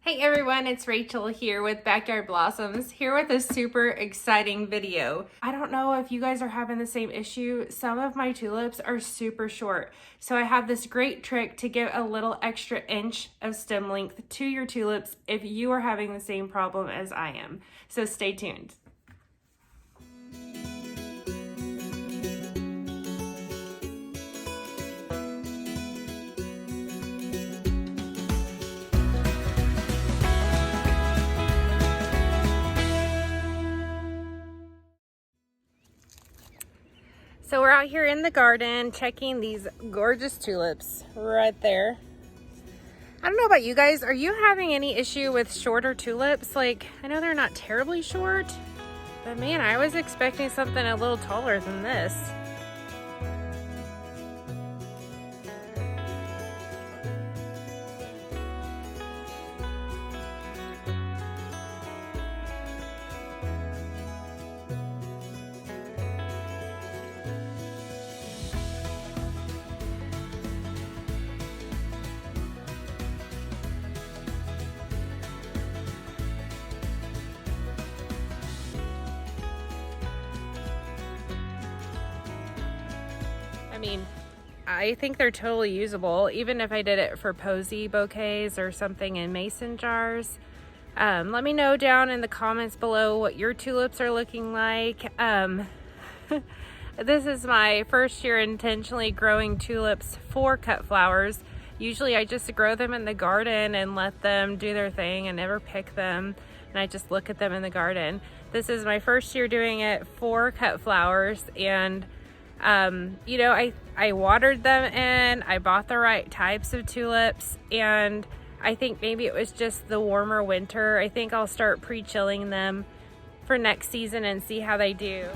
Hey everyone, it's Rachel here with Backyard Blossoms, here with a super exciting video. I don't know if you guys are having the same issue. Some of my tulips are super short. So I have this great trick to give a little extra inch of stem length to your tulips if you are having the same problem as I am. So stay tuned. So we're out here in the garden checking these gorgeous tulips right there. I don't know about you guys, are you having any issue with shorter tulips? Like, I know they're not terribly short, but man, I was expecting something a little taller than this. I mean, I think they're totally usable, even if I did it for posy bouquets or something in mason jars. Let me know down in the comments below what your tulips are looking like. This is my first year intentionally growing tulips for cut flowers. Usually I just grow them in the garden and let them do their thing and never pick them, and I just look at them in the garden. This is my first year doing it for cut flowers, and you know, I watered them in, I bought the right types of tulips, and I think maybe it was just the warmer winter. I think I'll start pre-chilling them for next season and see how they do.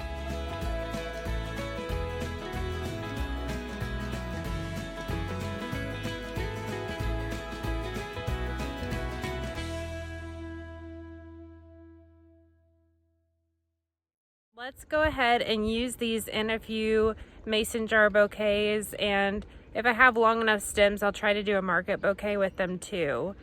Let's go ahead and use these in a few mason jar bouquets, and if I have long enough stems, I'll try to do a market bouquet with them too.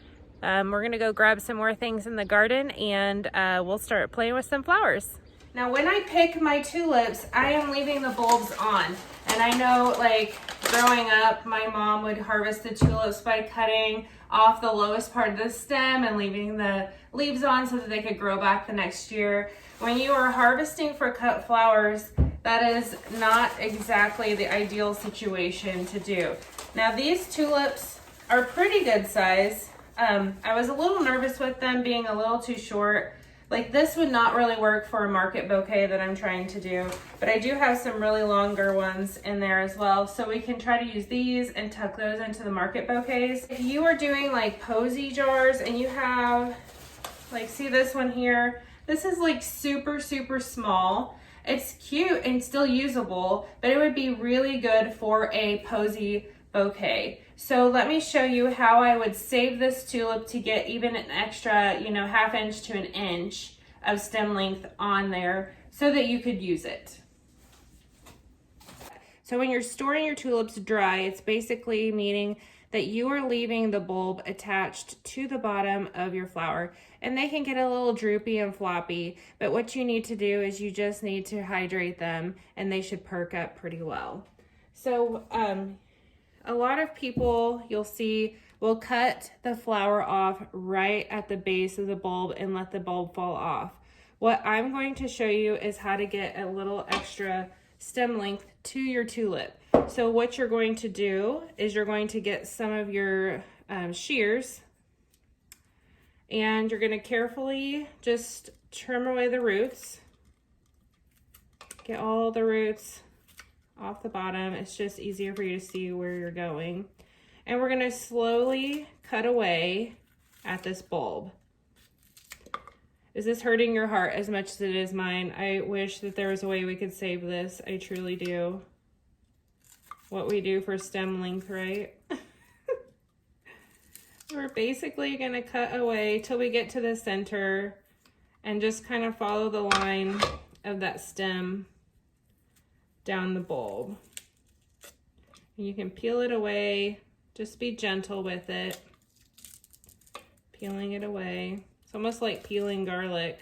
We're gonna go grab some more things in the garden, and we'll start playing with some flowers. Now when I pick my tulips, I am leaving the bulbs on. And I know, like, growing up, my mom would harvest the tulips by cutting off the lowest part of the stem and leaving the leaves on so that they could grow back the next year. When you are harvesting for cut flowers, that is not exactly the ideal situation to do. Now these tulips are pretty good size. I was a little nervous with them being a little too short. Like, this would not really work for a market bouquet that I'm trying to do, but I do have some really longer ones in there as well. So we can try to use these and tuck those into the market bouquets. If you are doing like posy jars and you have, like, see this one here? This is like super, super small. It's cute and still usable, but it would be really good for a posy bouquet. So let me show you how I would save this tulip to get even an extra, you know, ½ inch to an inch of stem length on there so that you could use it. So when you're storing your tulips dry, it's basically meaning that you are leaving the bulb attached to the bottom of your flower, and they can get a little droopy and floppy, but what you need to do is you just need to hydrate them and they should perk up pretty well. So a lot of people, you'll see, will cut the flower off right at the base of the bulb and let the bulb fall off. What I'm going to show you is how to get a little extra stem length to your tulip. So what you're going to do is you're going to get some of your shears, and you're going to carefully just trim away the roots. Get all the roots off the bottom. It's just easier for you to see where you're going. And we're going to slowly cut away at this bulb. Is this hurting your heart as much as it is mine? I wish that there was a way we could save this. I truly do. What we do for stem length, right? We're basically going to cut away till we get to the center and just kind of follow the line of that stem down the bulb. And you can peel it away. Just be gentle with it. peeling it away. It's almost like peeling garlic.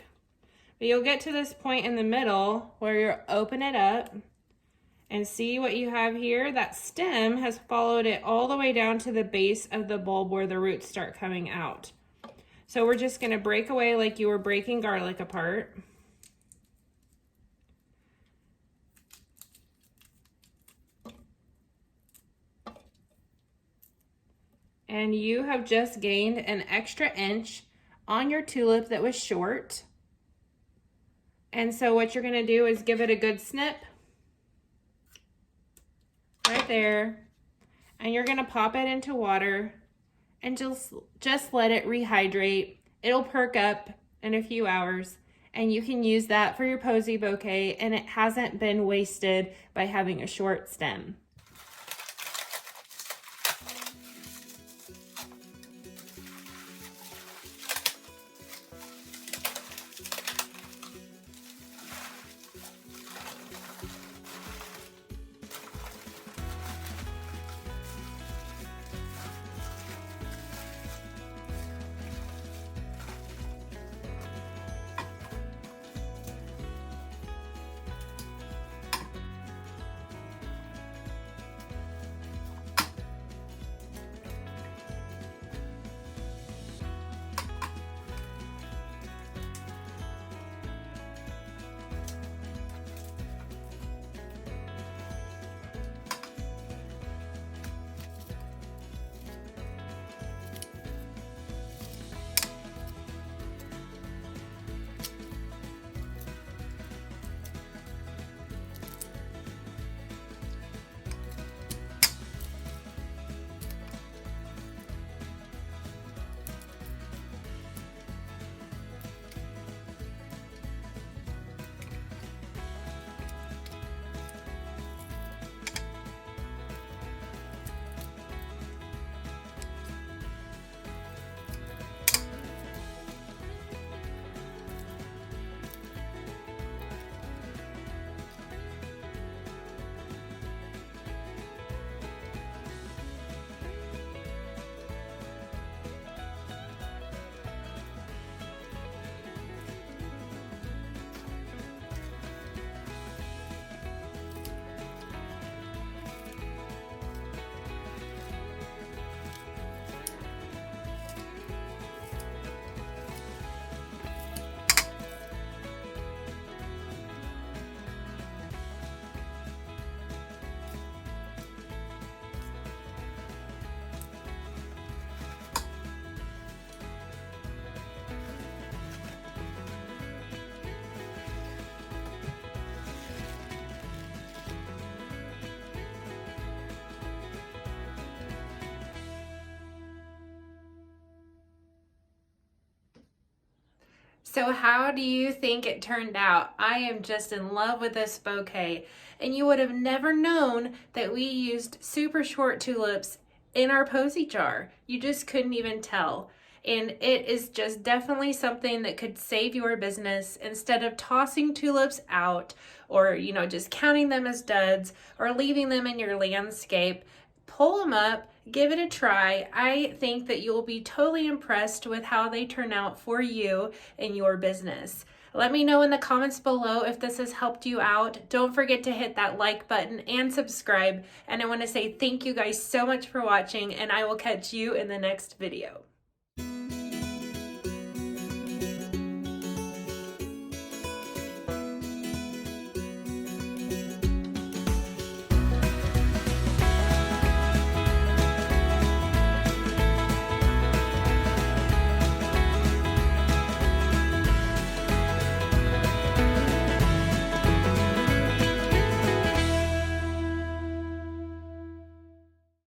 But you'll get to this point in the middle where you open it up and see what you have here. That stem has followed it all the way down to the base of the bulb where the roots start coming out. So we're just gonna break away like you were breaking garlic apart. And you have just gained an extra inch on your tulip that was short. And so what you're gonna do is give it a good snip right there. And you're gonna pop it into water and just let it rehydrate. It'll perk up in a few hours and you can use that for your posy bouquet, and it hasn't been wasted by having a short stem. So how do you think it turned out? I am just in love with this bouquet, and you would have never known that we used super short tulips in our posy jar. You just couldn't even tell. And it is just definitely something that could save your business instead of tossing tulips out or, just counting them as duds or leaving them in your landscape. Pull them up, give it a try. I think that you'll be totally impressed with how they turn out for you and your business. Let me know in the comments below if this has helped you out. Don't forget to hit that like button and subscribe. And I want to say thank you guys so much for watching, and I will catch you in the next video.